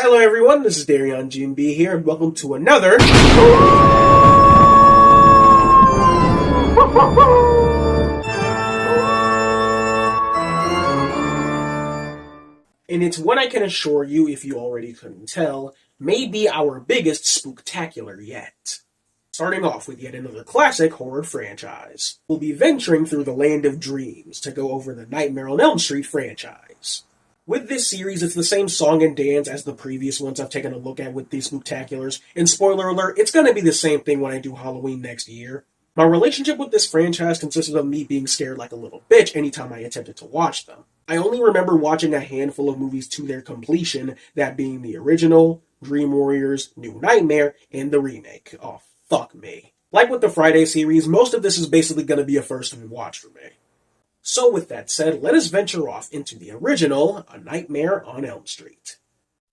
Hello everyone, this is Darion GNB here, and welcome to another... And it's what I can assure you, if you already couldn't tell, may be our biggest spooktacular yet. Starting off with yet another classic horror franchise. We'll be venturing through the land of dreams to go over the Nightmare on Elm Street franchise. With this series, it's the same song and dance as the previous ones I've taken a look at with these spooktaculars, and spoiler alert, it's gonna be the same thing when I do Halloween next year. My relationship with this franchise consisted of me being scared like a little bitch anytime I attempted to watch them. I only remember watching a handful of movies to their completion, that being the original, Dream Warriors, New Nightmare, and the remake. Oh, fuck me. Like with the Friday series, most of this is basically gonna be a first-time watch for me. So with that said, let us venture off into the original, A Nightmare on Elm Street.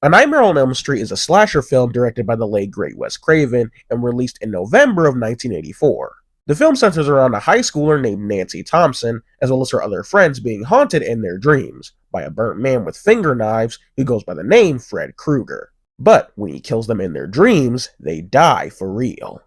A Nightmare on Elm Street is a slasher film directed by the late great Wes Craven and released in November of 1984. The film centers around a high schooler named Nancy Thompson, as well as her other friends being haunted in their dreams by a burnt man with finger knives who goes by the name Fred Krueger. But when he kills them in their dreams, they die for real.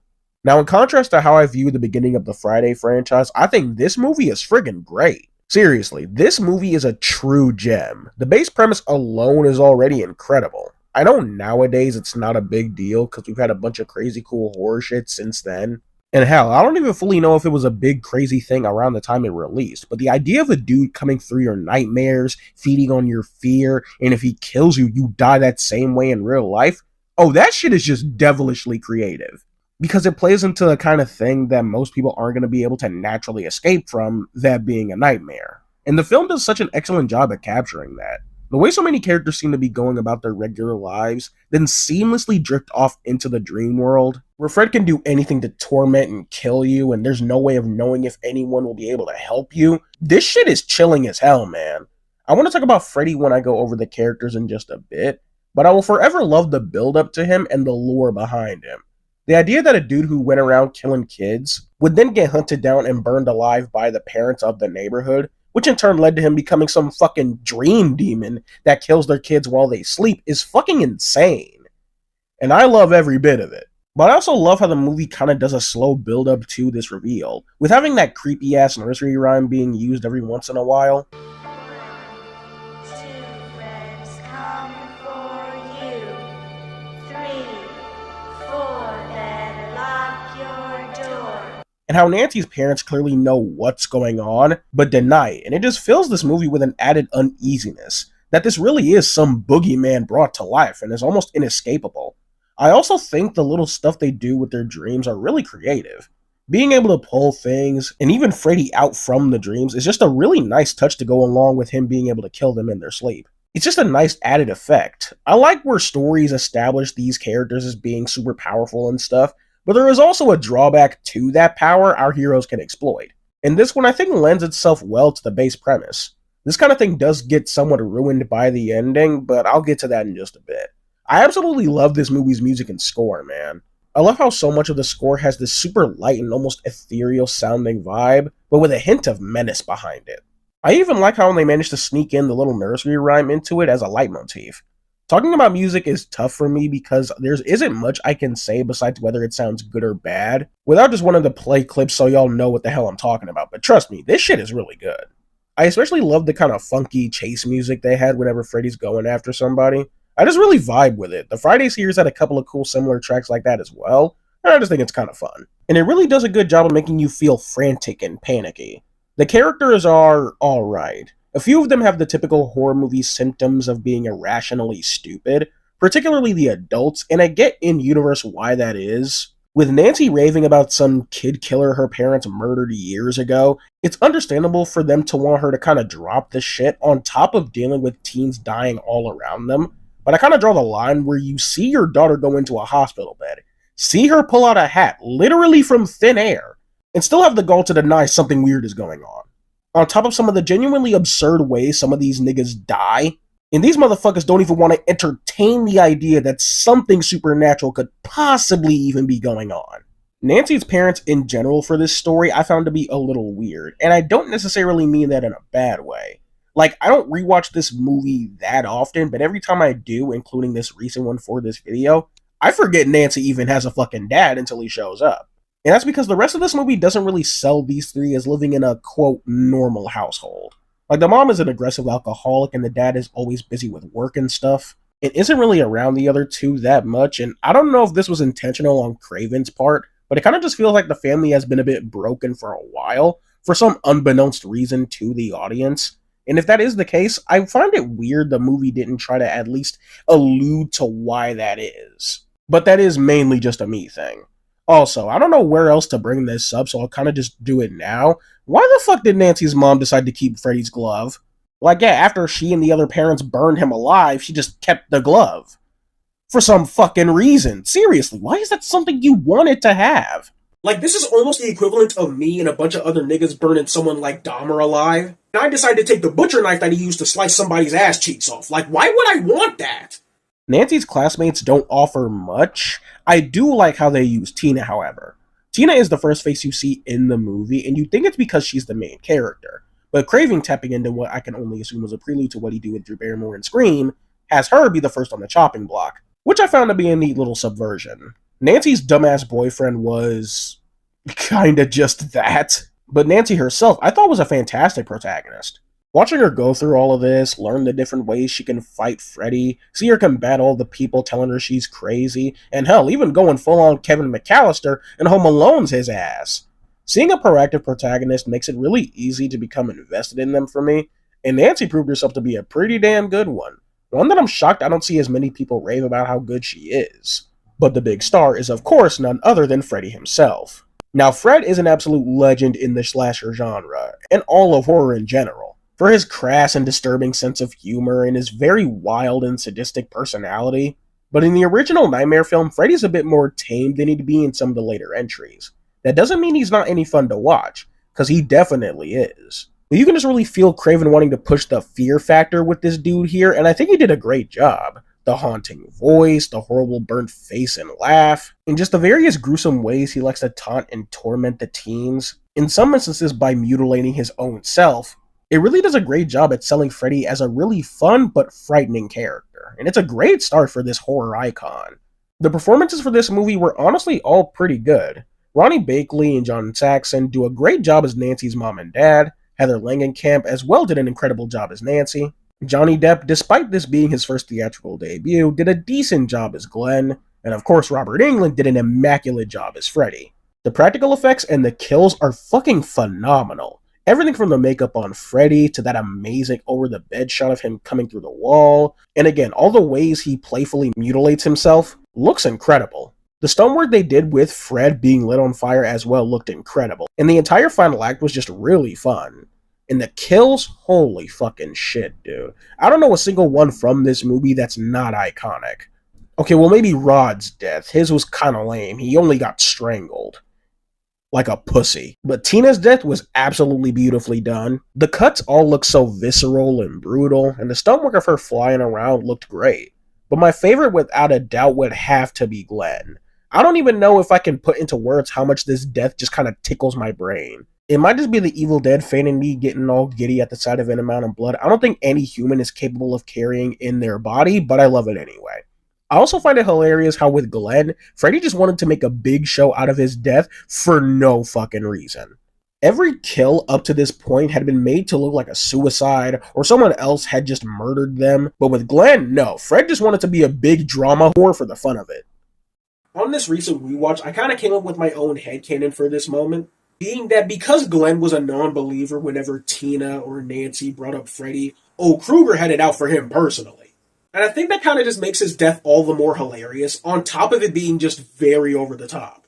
Now, in contrast to how I view the beginning of the Friday franchise, I think this movie is friggin' great. Seriously, this movie is a true gem. The base premise alone is already incredible. I know nowadays it's not a big deal because we've had a bunch of crazy cool horror shit since then. And hell, I don't even fully know if it was a big crazy thing around the time it released, but the idea of a dude coming through your nightmares, feeding on your fear, and if he kills you, you die that same way in real life, oh, that shit is just devilishly creative. Because it plays into the kind of thing that most people aren't going to be able to naturally escape from, that being a nightmare. And the film does such an excellent job at capturing that. The way so many characters seem to be going about their regular lives, then seamlessly drift off into the dream world, where Fred can do anything to torment and kill you, and there's no way of knowing if anyone will be able to help you. This shit is chilling as hell, man. I want to talk about Freddy when I go over the characters in just a bit, but I will forever love the build-up to him and the lore behind him. The idea that a dude who went around killing kids would then get hunted down and burned alive by the parents of the neighborhood, which in turn led to him becoming some fucking dream demon that kills their kids while they sleep, is fucking insane. And I love every bit of it. But I also love how the movie kind of does a slow build-up to this reveal, with having that creepy-ass nursery rhyme being used every once in a while. And how Nancy's parents clearly know what's going on, but deny it, and it just fills this movie with an added uneasiness, that this really is some boogeyman brought to life, and is almost inescapable. I also think the little stuff they do with their dreams are really creative. Being able to pull things, and even Freddy out from the dreams, is just a really nice touch to go along with him being able to kill them in their sleep. It's just a nice added effect. I like where stories establish these characters as being super powerful and stuff, but there is also a drawback to that power our heroes can exploit. And this one I think lends itself well to the base premise. This kind of thing does get somewhat ruined by the ending, but I'll get to that in just a bit. I absolutely love this movie's music and score, man. I love how so much of the score has this super light and almost ethereal sounding vibe, but with a hint of menace behind it. I even like how they managed to sneak in the little nursery rhyme into it as a leitmotif. Talking about music is tough for me because there isn't much I can say besides whether it sounds good or bad, without just wanting to play clips so y'all know what the hell I'm talking about, but trust me, this shit is really good. I especially love the kind of funky chase music they had whenever Freddy's going after somebody. I just really vibe with it. The Friday series had a couple of cool similar tracks like that as well, and I just think it's kind of fun. And it really does a good job of making you feel frantic and panicky. The characters are alright. A few of them have the typical horror movie symptoms of being irrationally stupid, particularly the adults, and I get in universe why that is. With Nancy raving about some kid killer her parents murdered years ago, it's understandable for them to want her to kind of drop the shit on top of dealing with teens dying all around them, but I kind of draw the line where you see your daughter go into a hospital bed, see her pull out a hat literally from thin air, and still have the gall to deny something weird is going on. On top of some of the genuinely absurd ways some of these niggas die, and these motherfuckers don't even want to entertain the idea that something supernatural could possibly even be going on. Nancy's parents in general for this story I found to be a little weird, and I don't necessarily mean that in a bad way. Like, I don't rewatch this movie that often, but every time I do, including this recent one for this video, I forget Nancy even has a fucking dad until he shows up. And that's because the rest of this movie doesn't really sell these three as living in a, quote, normal household. Like, the mom is an aggressive alcoholic and the dad is always busy with work and stuff. It isn't really around the other two that much, and I don't know if this was intentional on Craven's part, but it kind of just feels like the family has been a bit broken for a while, for some unbeknownst reason to the audience. And if that is the case, I find it weird the movie didn't try to at least allude to why that is. But that is mainly just a me thing. Also, I don't know where else to bring this up, so I'll kind of just do it now. Why the fuck did Nancy's mom decide to keep Freddy's glove? Like, yeah, after she and the other parents burned him alive, she just kept the glove. For some fucking reason. Seriously, why is that something you wanted to have? Like, this is almost the equivalent of me and a bunch of other niggas burning someone like Dahmer alive. And I decided to take the butcher knife that he used to slice somebody's ass cheeks off. Like, why would I want that? Nancy's classmates don't offer much. I do like how they use Tina, however. Tina is the first face you see in the movie, and you think it's because she's the main character. But Craven, tapping into what I can only assume was a prelude to what he did with Drew Barrymore in Scream, has her be the first on the chopping block, which I found to be a neat little subversion. Nancy's dumbass boyfriend was kinda just that, but Nancy herself I thought was a fantastic protagonist. Watching her go through all of this, learn the different ways she can fight Freddy, see her combat all the people telling her she's crazy, and hell, even going full on Kevin McAllister and Home Alone's his ass. Seeing a proactive protagonist makes it really easy to become invested in them for me, and Nancy proved herself to be a pretty damn good one. One that I'm shocked I don't see as many people rave about how good she is. But the big star is of course none other than Freddy himself. Now Fred is an absolute legend in the slasher genre, and all of horror in general, for his crass and disturbing sense of humor and his very wild and sadistic personality. But in the original Nightmare film, Freddy's a bit more tame than he'd be in some of the later entries. That doesn't mean he's not any fun to watch, because he definitely is. But you can just really feel Craven wanting to push the fear factor with this dude here, and I think he did a great job. The haunting voice, the horrible burnt face and laugh, and just the various gruesome ways he likes to taunt and torment the teens, in some instances by mutilating his own self. It really does a great job at selling Freddy as a really fun but frightening character, and it's a great start for this horror icon. The performances for this movie were honestly all pretty good. Ronnie Bakley and John Saxon do a great job as Nancy's mom and dad. Heather Langenkamp as well did an incredible job as Nancy. Johnny Depp, despite this being his first theatrical debut, did a decent job as Glenn. And of course, Robert Englund did an immaculate job as Freddy. The practical effects and the kills are fucking phenomenal. Everything from the makeup on Freddy to that amazing over-the-bed shot of him coming through the wall. And again, all the ways he playfully mutilates himself looks incredible. The stonework they did with Fred being lit on fire as well looked incredible, and the entire final act was just really fun. And the kills, holy fucking shit, dude. I don't know a single one from this movie that's not iconic. Okay, well maybe Rod's death. His was kinda lame. He only got strangled. Like a pussy. But Tina's death was absolutely beautifully done. The cuts all look so visceral and brutal, and the stonework of her flying around looked great. But my favorite without a doubt would have to be Glenn. I don't even know if I can put into words how much this death just kind of tickles my brain. It might just be the Evil Dead fan in me getting all giddy at the sight of an amount of blood. I don't think any human is capable of carrying in their body, but I love it anyway. I also find it hilarious how with Glenn, Freddy just wanted to make a big show out of his death for no fucking reason. Every kill up to this point had been made to look like a suicide, or someone else had just murdered them, but with Glenn, no, Fred just wanted to be a big drama whore for the fun of it. On this recent rewatch, I kind of came up with my own headcanon for this moment, being that because Glenn was a non-believer whenever Tina or Nancy brought up Freddy, Krueger had it out for him personally. And I think that kind of just makes his death all the more hilarious, on top of it being just very over the top.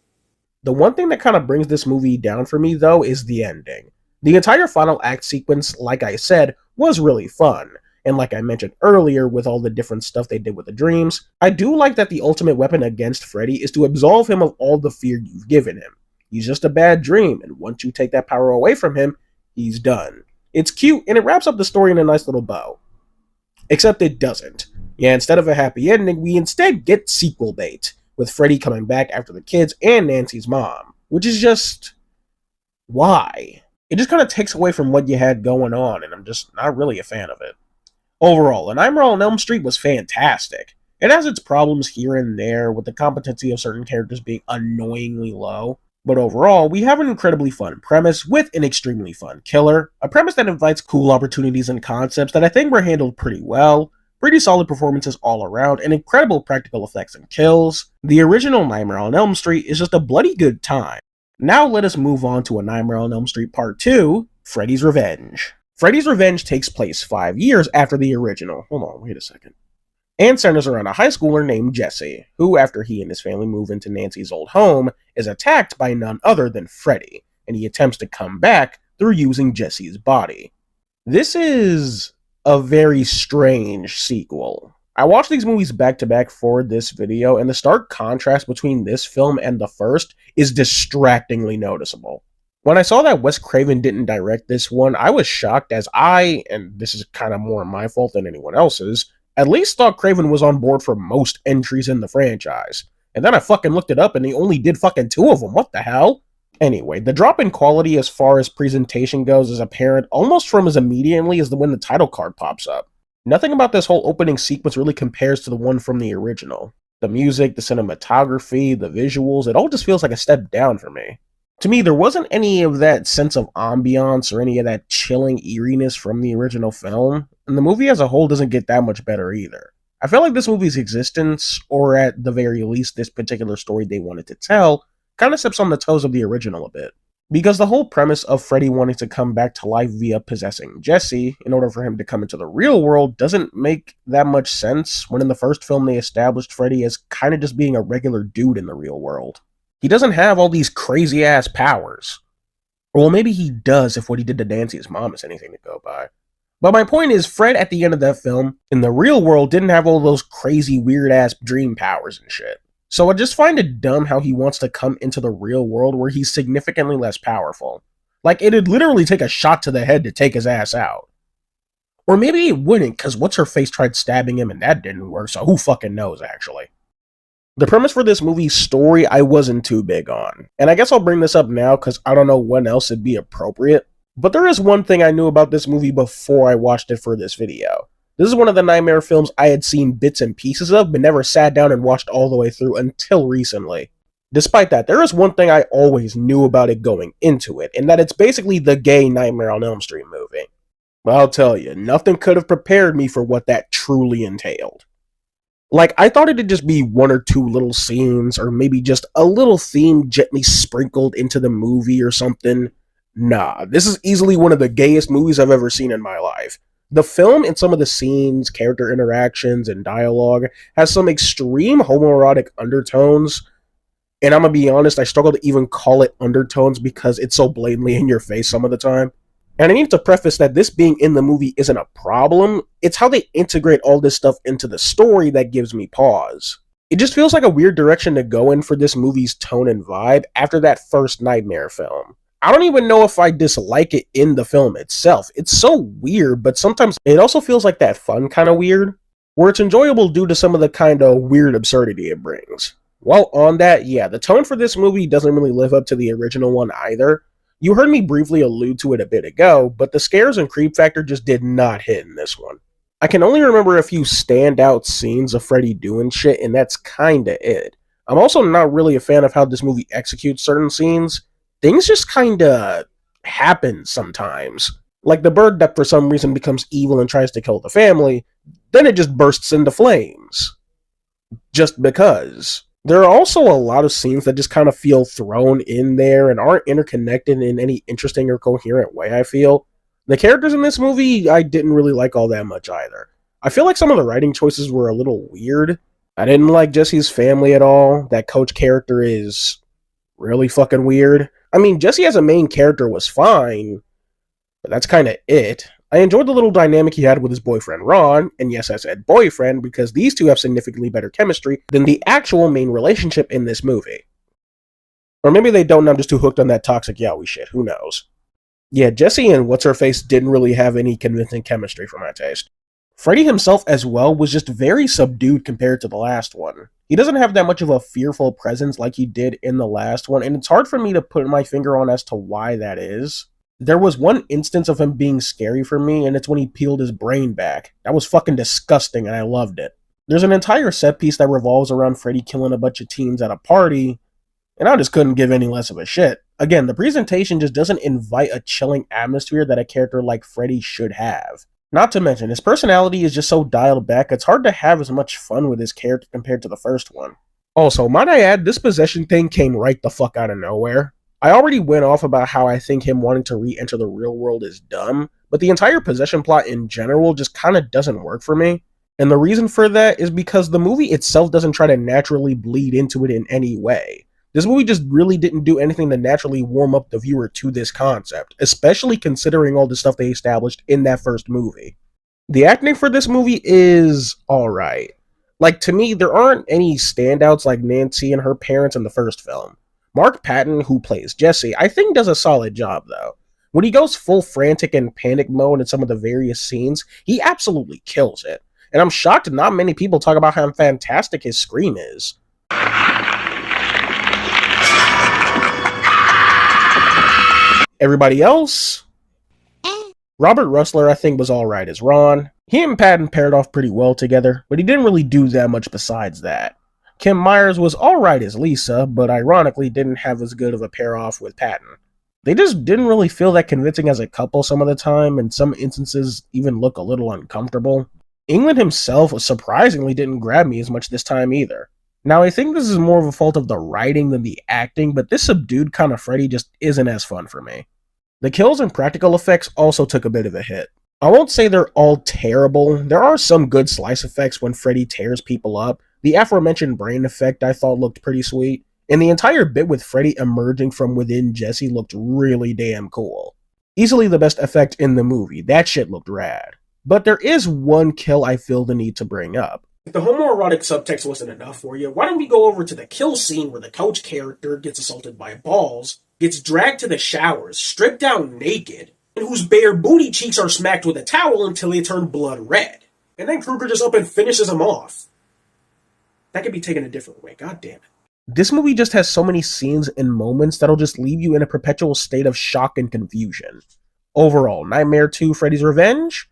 The one thing that kind of brings this movie down for me, though, is the ending. The entire final act sequence, like I said, was really fun. And like I mentioned earlier, with all the different stuff they did with the dreams, I do like that the ultimate weapon against Freddy is to absolve him of all the fear you've given him. He's just a bad dream, and once you take that power away from him, he's done. It's cute, and it wraps up the story in a nice little bow. Except it doesn't. Yeah, instead of a happy ending, we instead get sequel bait, with Freddy coming back after the kids and Nancy's mom. Which is just... why? It just kind of takes away from what you had going on, and I'm just not really a fan of it. Overall, A Nightmare on Elm Street was fantastic. It has its problems here and there, with the competency of certain characters being annoyingly low. But overall, we have an incredibly fun premise with an extremely fun killer, a premise that invites cool opportunities and concepts that I think were handled pretty well, pretty solid performances all around, and incredible practical effects and kills. The original Nightmare on Elm Street is just a bloody good time. Now let us move on to A Nightmare on Elm Street Part 2, Freddy's Revenge. Freddy's Revenge takes place 5 years after the original. Hold on, wait a second. And centers around a high schooler named Jesse, who, after he and his family move into Nancy's old home, is attacked by none other than Freddy, and he attempts to come back through using Jesse's body. This is a very strange sequel. I watched these movies back to back for this video, and the stark contrast between this film and the first is distractingly noticeable. When I saw that Wes Craven didn't direct this one, I was shocked, as I, and this is kind of more my fault than anyone else's, at least thought Craven was on board for most entries in the franchise. And then I fucking looked it up and he only did fucking 2 of them. What the hell? Anyway, the drop in quality as far as presentation goes is apparent almost from as immediately as when the title card pops up. Nothing about this whole opening sequence really compares to the one from the original. The music, the cinematography, the visuals, it all just feels like a step down for me. To me, there wasn't any of that sense of ambiance or any of that chilling eeriness from the original film, and the movie as a whole doesn't get that much better either. I felt like this movie's existence, or at the very least this particular story they wanted to tell, kind of steps on the toes of the original a bit. Because the whole premise of Freddy wanting to come back to life via possessing Jesse, in order for him to come into the real world, doesn't make that much sense when in the first film they established Freddy as kind of just being a regular dude in the real world. He doesn't have all these crazy-ass powers. Or well, maybe he does if what he did to Nancy's mom is anything to go by. But my point is, Fred at the end of that film, in the real world, didn't have all those crazy, weird-ass dream powers and shit. So I just find it dumb how he wants to come into the real world where he's significantly less powerful. Like, it'd literally take a shot to the head to take his ass out. Or maybe it wouldn't, because What's-Her-Face tried stabbing him and that didn't work, so who fucking knows, actually. The premise for this movie's story I wasn't too big on, and I guess I'll bring this up now because I don't know when else it'd be appropriate, but there is one thing I knew about this movie before I watched it for this video. This is one of the Nightmare films I had seen bits and pieces of, but never sat down and watched all the way through until recently. Despite that, there is one thing I always knew about it going into it, and that it's basically the gay Nightmare on Elm Street movie. But I'll tell you, nothing could have prepared me for what that truly entailed. Like, I thought it'd just be 1 or 2 little scenes, or maybe just a little theme gently sprinkled into the movie or something. Nah, this is easily one of the gayest movies I've ever seen in my life. The film and some of the scenes, character interactions, and dialogue has some extreme homoerotic undertones, and I'm gonna be honest, I struggle to even call it undertones because it's so blatantly in your face some of the time. And I need to preface that this being in the movie isn't a problem, it's how they integrate all this stuff into the story that gives me pause. It just feels like a weird direction to go in for this movie's tone and vibe after that first Nightmare film. I don't even know if I dislike it in the film itself. It's so weird, but sometimes it also feels like that fun kind of weird, where it's enjoyable due to some of the kind of weird absurdity it brings. While on that, yeah, the tone for this movie doesn't really live up to the original one either. You heard me briefly allude to it a bit ago, but the scares and creep factor just did not hit in this one. I can only remember a few standout scenes of Freddy doing shit, and that's kinda it. I'm also not really a fan of how this movie executes certain scenes. Things just kinda happen sometimes. Like the bird that for some reason becomes evil and tries to kill the family, then it just bursts into flames. Just because. There are also a lot of scenes that just kind of feel thrown in there and aren't interconnected in any interesting or coherent way, I feel. The characters in this movie, I didn't really like all that much either. I feel like some of the writing choices were a little weird. I didn't like Jesse's family at all. That coach character is really fucking weird. I mean, Jesse as a main character was fine, but that's kind of it. I enjoyed the little dynamic he had with his boyfriend Ron, and yes, I said boyfriend because these two have significantly better chemistry than the actual main relationship in this movie. Or maybe they don't and I'm just too hooked on that toxic yaoi shit, who knows. Yeah, Jesse and What's-Her-Face didn't really have any convincing chemistry for my taste. Freddy himself as well was just very subdued compared to the last one. He doesn't have that much of a fearful presence like he did in the last one, and it's hard for me to put my finger on as to why that is. There was one instance of him being scary for me, and it's when he peeled his brain back. That was fucking disgusting, and I loved it. There's an entire set piece that revolves around Freddy killing a bunch of teens at a party, and I just couldn't give any less of a shit. Again, the presentation just doesn't invite a chilling atmosphere that a character like Freddy should have. Not to mention, his personality is just so dialed back, it's hard to have as much fun with his character compared to the first one. Also, might I add, this possession thing came right the fuck out of nowhere. I already went off about how I think him wanting to re-enter the real world is dumb, but the entire possession plot in general just kinda doesn't work for me. And the reason for that is because the movie itself doesn't try to naturally bleed into it in any way. This movie just really didn't do anything to naturally warm up the viewer to this concept, especially considering all the stuff they established in that first movie. The acting for this movie is alright. Like, to me, there aren't any standouts like Nancy and her parents in the first film. Mark Patton, who plays Jesse, I think does a solid job, though. When he goes full frantic and panic mode in some of the various scenes, he absolutely kills it. And I'm shocked not many people talk about how fantastic his scream is. Everybody else? Robert Russler, I think, was alright as Ron. He and Patton paired off pretty well together, but he didn't really do that much besides that. Kim Myers was alright as Lisa, but ironically didn't have as good of a pair off with Patton. They just didn't really feel that convincing as a couple some of the time, and some instances even look a little uncomfortable. England himself surprisingly didn't grab me as much this time either. Now, I think this is more of a fault of the writing than the acting, but this subdued kind of Freddy just isn't as fun for me. The kills and practical effects also took a bit of a hit. I won't say they're all terrible. There are some good slice effects when Freddy tears people up. The aforementioned brain effect I thought looked pretty sweet, and the entire bit with Freddy emerging from within Jesse looked really damn cool. Easily the best effect in the movie. That shit looked rad. But there is one kill I feel the need to bring up. If the homoerotic subtext wasn't enough for you, why don't we go over to the kill scene where the coach character gets assaulted by balls, gets dragged to the showers, stripped down naked, and whose bare booty cheeks are smacked with a towel until they turn blood red. And then Krueger just up and finishes him off. That could be taken a different way, god damn it. This movie just has so many scenes and moments that'll just leave you in a perpetual state of shock and confusion. Overall, Nightmare 2 Freddy's Revenge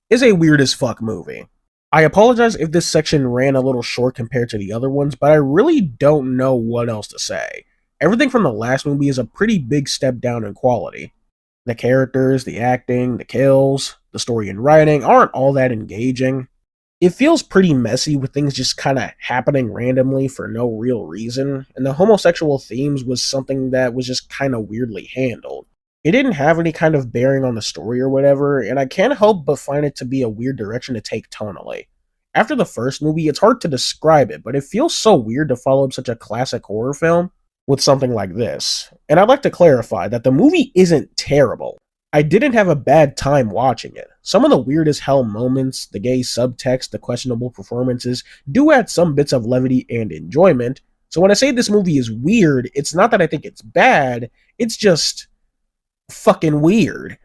is a weird as fuck movie. I apologize if this section ran a little short compared to the other ones, but I really don't know what else to say. Everything from the last movie is a pretty big step down in quality. The characters, the acting, the kills, the story and writing aren't all that engaging. It feels pretty messy with things just kinda happening randomly for no real reason, and the homosexual themes was something that was just kinda weirdly handled. It didn't have any kind of bearing on the story or whatever, and I can't help but find it to be a weird direction to take tonally. After the first movie, it's hard to describe it, but it feels so weird to follow up such a classic horror film with something like this. And I'd like to clarify that the movie isn't terrible. I didn't have a bad time watching it. Some of the weird as hell moments, the gay subtext, the questionable performances do add some bits of levity and enjoyment. So when I say this movie is weird, it's not that I think it's bad, it's just fucking weird.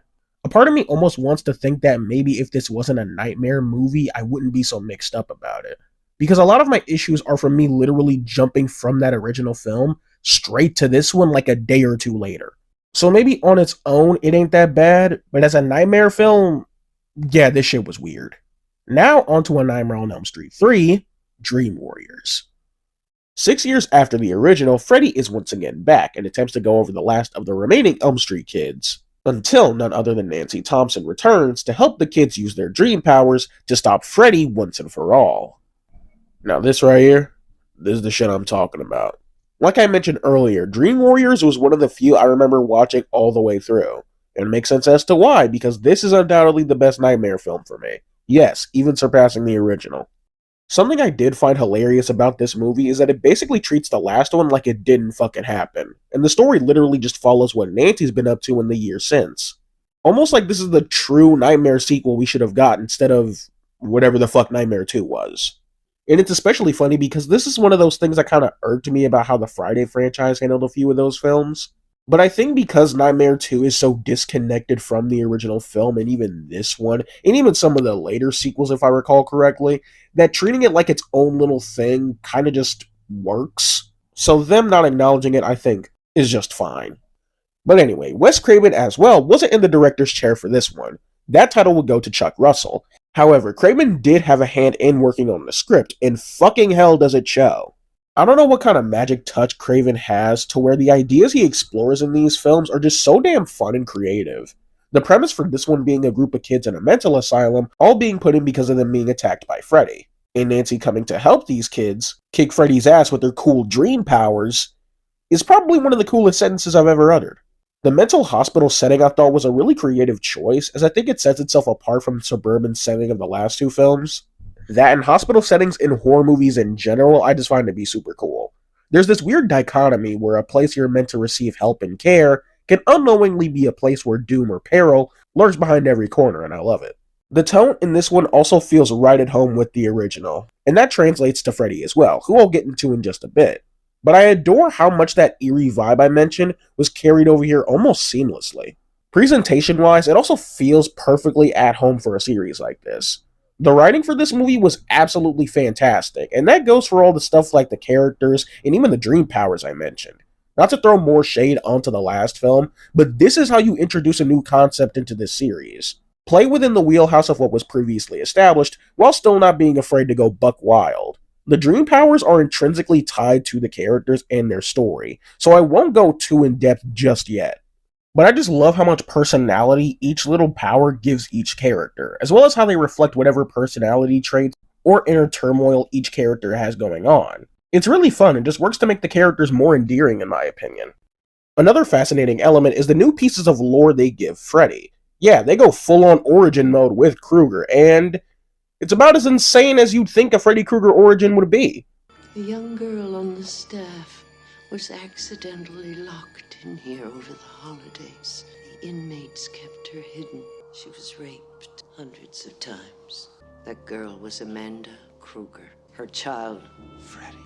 A part of me almost wants to think that maybe if this wasn't a Nightmare movie, I wouldn't be so mixed up about it. Because a lot of my issues are from me literally jumping from that original film straight to this one like a day or two later. So maybe on its own, it ain't that bad, but as a Nightmare film, yeah, this shit was weird. Now onto A Nightmare on Elm Street 3, Dream Warriors. 6 years after the original, Freddy is once again back and attempts to go over the last of the remaining Elm Street kids, until none other than Nancy Thompson returns to help the kids use their dream powers to stop Freddy once and for all. Now this right here, this is the shit I'm talking about. Like I mentioned earlier, Dream Warriors was one of the few I remember watching all the way through. And it makes sense as to why, because this is undoubtedly the best Nightmare film for me. Yes, even surpassing the original. Something I did find hilarious about this movie is that it basically treats the last one like it didn't fucking happen, and the story literally just follows what Nancy's been up to in the years since. Almost like this is the true Nightmare sequel we should have got instead of whatever the fuck Nightmare 2 was. And it's especially funny because this is one of those things that kind of irked me about how the Friday franchise handled a few of those films. But I think because Nightmare 2 is so disconnected from the original film, and even this one, and even some of the later sequels if I recall correctly, that treating it like its own little thing kind of just works. So them not acknowledging it, I think, is just fine. But anyway, Wes Craven as well wasn't in the director's chair for this one. That title would go to Chuck Russell. However, Craven did have a hand in working on the script, and fucking hell does it show. I don't know what kind of magic touch Craven has to where the ideas he explores in these films are just so damn fun and creative. The premise for this one being a group of kids in a mental asylum, all being put in because of them being attacked by Freddy, and Nancy coming to help these kids kick Freddy's ass with their cool dream powers, is probably one of the coolest sentences I've ever uttered. The mental hospital setting I thought was a really creative choice, as I think it sets itself apart from the suburban setting of the last two films. That and hospital settings in horror movies in general, I just find to be super cool. There's this weird dichotomy where a place you're meant to receive help and care can unknowingly be a place where doom or peril lurks behind every corner, and I love it. The tone in this one also feels right at home with the original, and that translates to Freddy as well, who I'll get into in just a bit. But I adore how much that eerie vibe I mentioned was carried over here almost seamlessly. Presentation-wise, it also feels perfectly at home for a series like this. The writing for this movie was absolutely fantastic, and that goes for all the stuff like the characters and even the dream powers I mentioned. Not to throw more shade onto the last film, but this is how you introduce a new concept into this series. Play within the wheelhouse of what was previously established, while still not being afraid to go buck wild. The dream powers are intrinsically tied to the characters and their story, so I won't go too in-depth just yet. But I just love how much personality each little power gives each character, as well as how they reflect whatever personality traits or inner turmoil each character has going on. It's really fun and just works to make the characters more endearing in my opinion. Another fascinating element is the new pieces of lore they give Freddy. Yeah, they go full-on origin mode with Krueger, and it's about as insane as you'd think a Freddy Krueger origin would be. A young girl on the staff was accidentally locked in here over the holidays. The inmates kept her hidden. She was raped hundreds of times. That girl was Amanda Krueger. Her child, Freddy.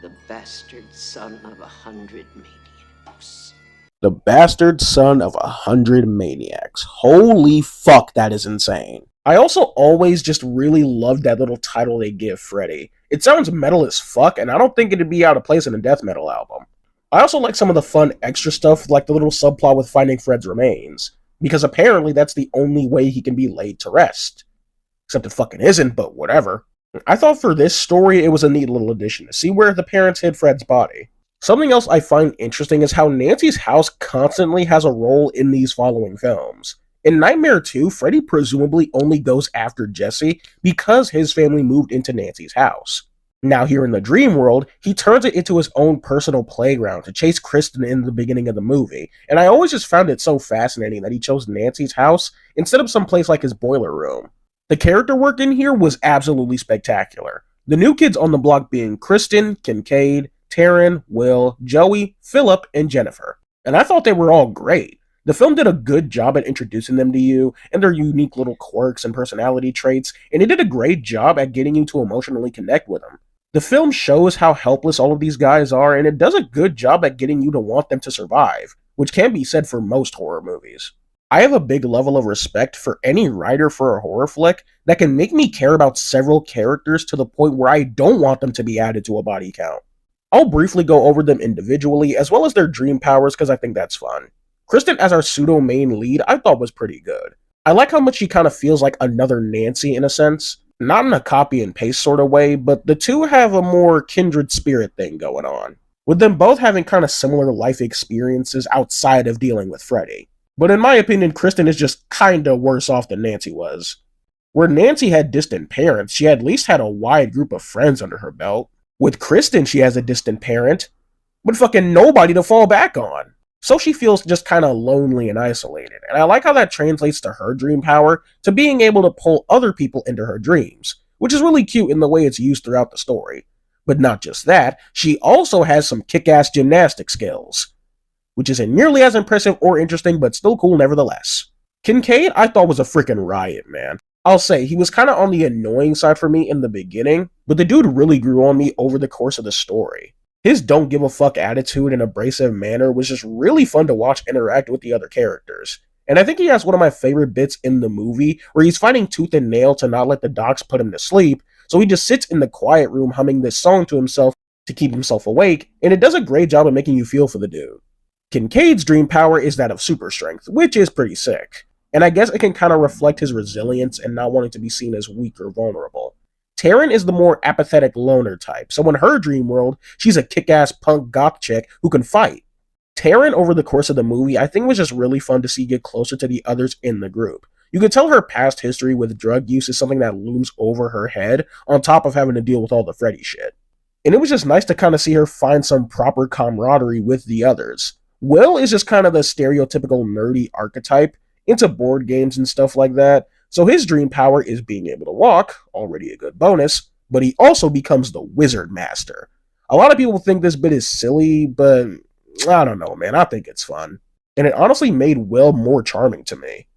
The bastard son of 100 maniacs. The bastard son of 100 maniacs. Holy fuck, that is insane. I also always just really loved that little title they give Freddy. It sounds metal as fuck, and I don't think it'd be out of place in a death metal album. I also like some of the fun extra stuff, like the little subplot with finding Fred's remains, because apparently that's the only way he can be laid to rest. Except it fucking isn't, but whatever. I thought for this story it was a neat little addition to see where the parents hid Fred's body. Something else I find interesting is how Nancy's house constantly has a role in these following films. In Nightmare 2, Freddy presumably only goes after Jesse because his family moved into Nancy's house. Now here in the dream world, he turns it into his own personal playground to chase Kristen in the beginning of the movie, and I always just found it so fascinating that he chose Nancy's house instead of someplace like his boiler room. The character work in here was absolutely spectacular. The new kids on the block being Kristen, Kincaid, Taryn, Will, Joey, Philip, and Jennifer. And I thought they were all great. The film did a good job at introducing them to you and their unique little quirks and personality traits, and it did a great job at getting you to emotionally connect with them. The film shows how helpless all of these guys are, and it does a good job at getting you to want them to survive, which can be said for most horror movies. I have a big level of respect for any writer for a horror flick that can make me care about several characters to the point where I don't want them to be added to a body count. I'll briefly go over them individually, as well as their dream powers, because I think that's fun. Kristen as our pseudo-main lead I thought was pretty good. I like how much she kind of feels like another Nancy in a sense. Not in a copy and paste sort of way, but the two have a more kindred spirit thing going on, with them both having kind of similar life experiences outside of dealing with Freddy. But in my opinion, Kristen is just kinda worse off than Nancy was. Where Nancy had distant parents, she at least had a wide group of friends under her belt. With Kristen, she has a distant parent, but fucking nobody to fall back on. So she feels just kinda lonely and isolated, and I like how that translates to her dream power, to being able to pull other people into her dreams, which is really cute in the way it's used throughout the story. But not just that, she also has some kick-ass gymnastic skills, which isn't nearly as impressive or interesting, but still cool nevertheless. Kincaid, I thought was a freaking riot, man. I'll say, he was kinda on the annoying side for me in the beginning, but the dude really grew on me over the course of the story. His don't give a fuck attitude and abrasive manner was just really fun to watch interact with the other characters. And I think he has one of my favorite bits in the movie, where he's fighting tooth and nail to not let the docs put him to sleep, so he just sits in the quiet room humming this song to himself to keep himself awake, and it does a great job of making you feel for the dude. Kincaid's dream power is that of super strength, which is pretty sick. And I guess it can kind of reflect his resilience and not wanting to be seen as weak or vulnerable. Taryn is the more apathetic loner type, so in her dream world, she's a kick-ass punk goth chick who can fight. Taryn, over the course of the movie, I think was just really fun to see get closer to the others in the group. You could tell her past history with drug use is something that looms over her head, on top of having to deal with all the Freddy shit. And it was just nice to kind of see her find some proper camaraderie with the others. Will is just kind of the stereotypical nerdy archetype, into board games and stuff like that, so his dream power is being able to walk, already a good bonus, but he also becomes the Wizard Master. A lot of people think this bit is silly, but I don't know, man, I think it's fun. And it honestly made Will more charming to me.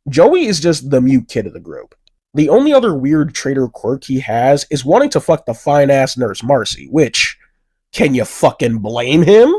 Joey is just the mute kid of the group. The only other weird trait or quirk he has is wanting to fuck the fine-ass nurse Marcy, which, can you fucking blame him?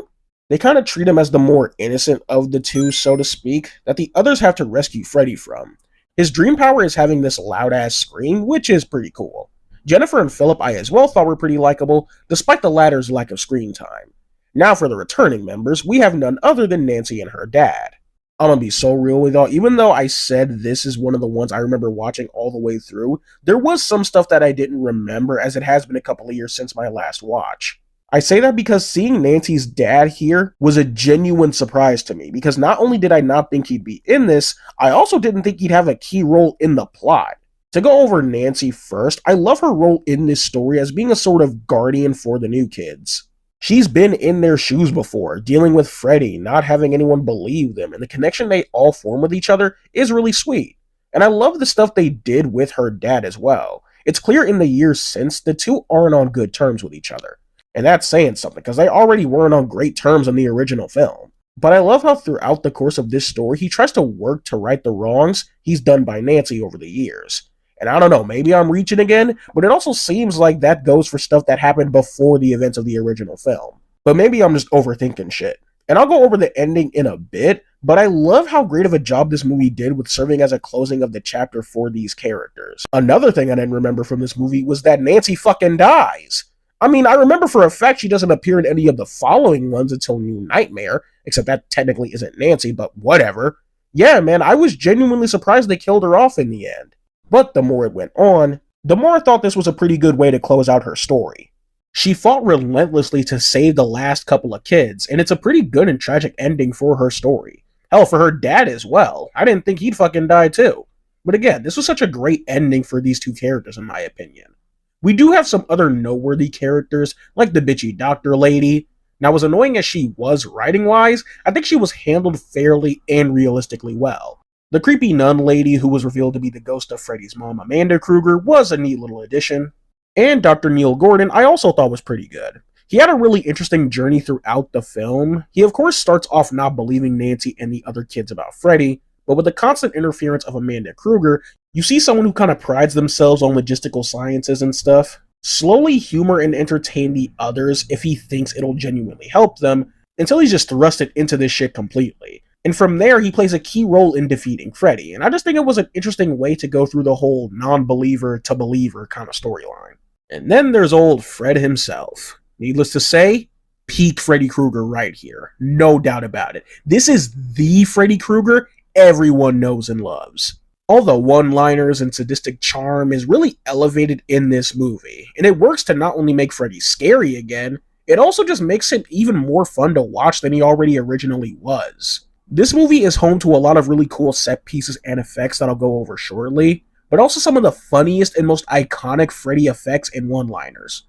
They kind of treat him as the more innocent of the two, so to speak, that the others have to rescue Freddy from. His dream power is having this loud-ass scream, which is pretty cool. Jennifer and Philip I as well thought were pretty likable, despite the latter's lack of screen time. Now for the returning members, we have none other than Nancy and her dad. I'm gonna be so real with y'all, even though I said this is one of the ones I remember watching all the way through, there was some stuff that I didn't remember, as it has been a couple of years since my last watch. I say that because seeing Nancy's dad here was a genuine surprise to me, because not only did I not think he'd be in this, I also didn't think he'd have a key role in the plot. To go over Nancy first, I love her role in this story as being a sort of guardian for the new kids. She's been in their shoes before, dealing with Freddy, not having anyone believe them, and the connection they all form with each other is really sweet. And I love the stuff they did with her dad as well. It's clear in the years since the two aren't on good terms with each other. And that's saying something, because they already weren't on great terms in the original film. But I love how throughout the course of this story, he tries to work to right the wrongs he's done by Nancy over the years. And I don't know, maybe I'm reaching again, but it also seems like that goes for stuff that happened before the events of the original film. But maybe I'm just overthinking shit. And I'll go over the ending in a bit, but I love how great of a job this movie did with serving as a closing of the chapter for these characters. Another thing I didn't remember from this movie was that Nancy fucking dies. I mean, I remember for a fact she doesn't appear in any of the following ones until New Nightmare, except that technically isn't Nancy, but whatever. Yeah, man, I was genuinely surprised they killed her off in the end. But the more it went on, the more I thought this was a pretty good way to close out her story. She fought relentlessly to save the last couple of kids, and it's a pretty good and tragic ending for her story. Hell, for her dad as well. I didn't think he'd fucking die too. But again, this was such a great ending for these two characters in my opinion. We do have some other noteworthy characters, like the bitchy doctor lady. Now, as annoying as she was writing-wise, I think she was handled fairly and realistically well. The creepy nun lady, who was revealed to be the ghost of Freddy's mom, Amanda Krueger, was a neat little addition. And Dr. Neil Gordon, I also thought was pretty good. He had a really interesting journey throughout the film. He of course starts off not believing Nancy and the other kids about Freddy, but with the constant interference of Amanda Krueger, you see someone who kind of prides themselves on logistical sciences and stuff slowly humor and entertain the others if he thinks it'll genuinely help them, until he's just thrusted into this shit completely. And from there, he plays a key role in defeating Freddy, and I just think it was an interesting way to go through the whole non-believer to believer kind of storyline. And then there's old Fred himself. Needless to say, peak Freddy Krueger right here. No doubt about it. This is the Freddy Krueger everyone knows and loves. All the one-liners and sadistic charm is really elevated in this movie, and it works to not only make Freddy scary again, it also just makes him even more fun to watch than he already originally was. This movie is home to a lot of really cool set pieces and effects that I'll go over shortly, but also some of the funniest and most iconic Freddy effects and one-liners.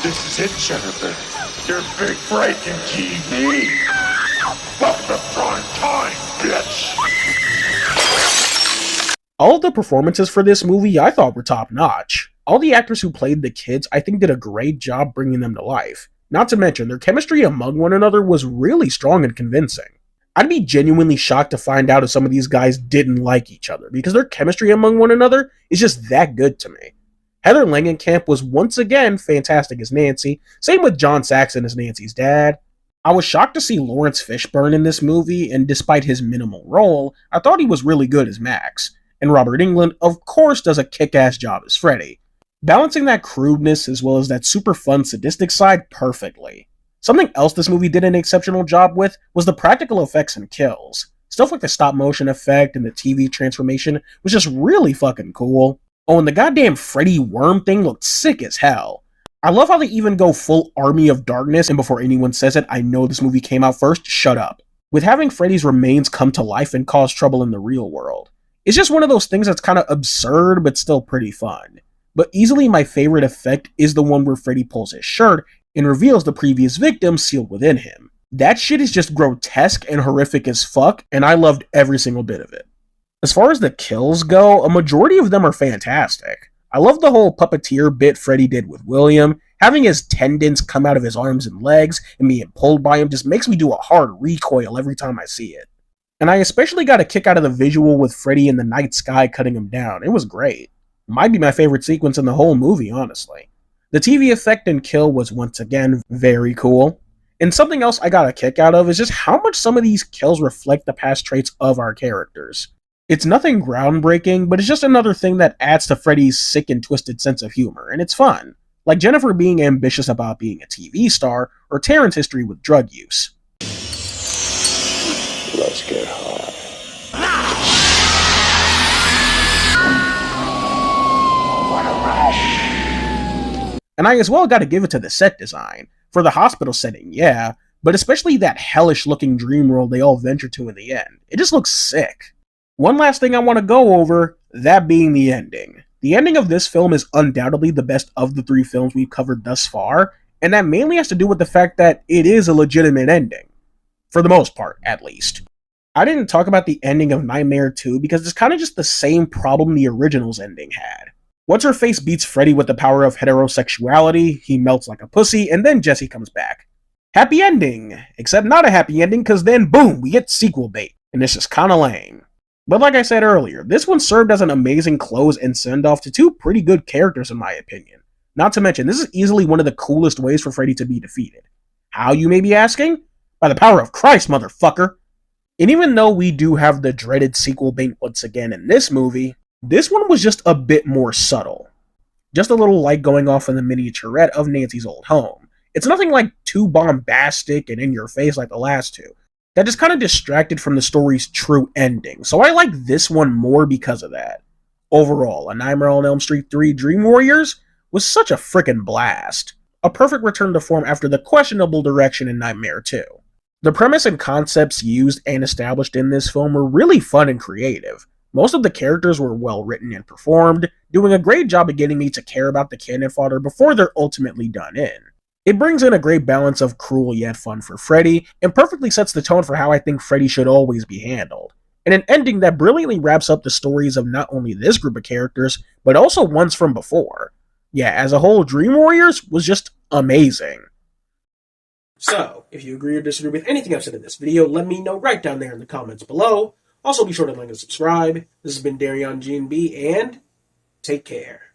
This is it, Jennifer. Your big break in TV. Welcome to prime time, bitch. All of the performances for this movie I thought were top-notch. All the actors who played the kids I think did a great job bringing them to life. Not to mention, their chemistry among one another was really strong and convincing. I'd be genuinely shocked to find out if some of these guys didn't like each other, because their chemistry among one another is just that good to me. Heather Langenkamp was once again fantastic as Nancy, same with John Saxon as Nancy's dad. I was shocked to see Lawrence Fishburne in this movie, and despite his minimal role, I thought he was really good as Max. And Robert Englund, of course, does a kick-ass job as Freddy, balancing that crudeness as well as that super fun sadistic side perfectly. Something else this movie did an exceptional job with was the practical effects and kills. Stuff like the stop motion effect and the TV transformation was just really fucking cool. Oh, and the goddamn Freddy worm thing looked sick as hell. I love how they even go full Army of Darkness, and before anyone says it, I know this movie came out first, shut up. With having Freddy's remains come to life and cause trouble in the real world. It's just one of those things that's kind of absurd, but still pretty fun. But easily my favorite effect is the one where Freddy pulls his shirt and reveals the previous victim sealed within him. That shit is just grotesque and horrific as fuck, and I loved every single bit of it. As far as the kills go, a majority of them are fantastic. I love the whole puppeteer bit Freddy did with William. Having his tendons come out of his arms and legs and being pulled by him just makes me do a hard recoil every time I see it. And I especially got a kick out of the visual with Freddy in the night sky cutting him down. It was great. Might be my favorite sequence in the whole movie, honestly. The TV effect and kill was once again very cool. And something else I got a kick out of is just how much some of these kills reflect the past traits of our characters. It's nothing groundbreaking, but it's just another thing that adds to Freddy's sick and twisted sense of humor, and it's fun. Like Jennifer being ambitious about being a TV star, or Taryn's history with drug use. Let's get high. What a rush. And I as well gotta give it to the set design. For the hospital setting, yeah, but especially that hellish looking dream world they all venture to in the end. It just looks sick. One last thing I want to go over, that being the ending. The ending of this film is undoubtedly the best of the 3 films we've covered thus far, and that mainly has to do with the fact that it is a legitimate ending. For the most part, at least. I didn't talk about the ending of Nightmare 2 because it's kind of just the same problem the original's ending had. What's her face beats Freddy with the power of heterosexuality, he melts like a pussy, and then Jesse comes back. Happy ending! Except not a happy ending, cause then boom, we get sequel bait, and it's just kinda lame. But like I said earlier, this one served as an amazing close and send-off to 2 pretty good characters in my opinion. Not to mention, this is easily one of the coolest ways for Freddy to be defeated. How, you may be asking? By the power of Christ, motherfucker! And even though we do have the dreaded sequel bait once again in this movie, this one was just a bit more subtle. Just a little light going off in the miniaturette of Nancy's old home. It's nothing like too bombastic and in your face like the last 2. That just kind of distracted from the story's true ending, so I like this one more because of that. Overall, A Nightmare on Elm Street 3 Dream Warriors was such a frickin' blast. A perfect return to form after the questionable direction in Nightmare 2. The premise and concepts used and established in this film were really fun and creative. Most of the characters were well written and performed, doing a great job of getting me to care about the cannon fodder before they're ultimately done in. It brings in a great balance of cruel yet fun for Freddy, and perfectly sets the tone for how I think Freddy should always be handled. And an ending that brilliantly wraps up the stories of not only this group of characters, but also ones from before. Yeah, as a whole, Dream Warriors was just amazing. So, if you agree or disagree with anything I've said in this video, let me know right down there in the comments below. Also, be sure to like and subscribe. This has been Darion GNB, and take care.